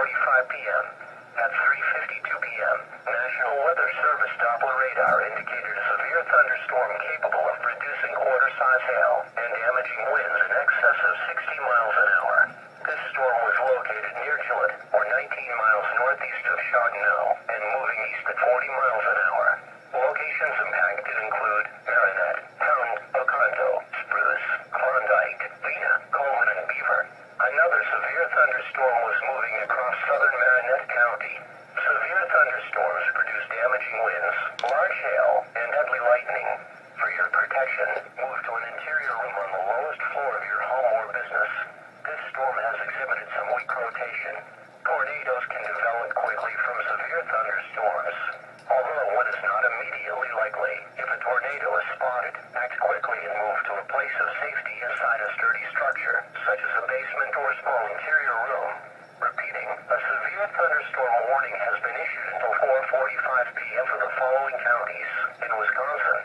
2:45 p.m. At 3:52 p.m., National Weather Service Doppler radar indicated a severe thunderstorm capable of producing quarter-size hail and damaging winds in excess of 60 miles an hour. This storm was located near Gillett, or 19 miles northeast of Châteauneuf, and moving east at 40 miles an hour. Locations impacted include Marinette, Pound, Oconto, Spruce, Klondike, Lena, Coleman, and Beaver. Another severe thunderstorm was moving across southern Marinette County. Severe thunderstorms produce damaging winds, large hail, and deadly lightning. For your protection, move to an interior room on the lowest floor of your home or business. This storm has exhibited some weak rotation. Tornadoes can develop quickly from severe thunderstorms. Although one is not immediately likely, if a tornado is spotted, act quickly and move to a place of safety inside a sturdy structure, such as a basement or small interior room. Repeating, a severe thunderstorm warning has been issued until 4:45 p.m. for the following counties: in Wisconsin,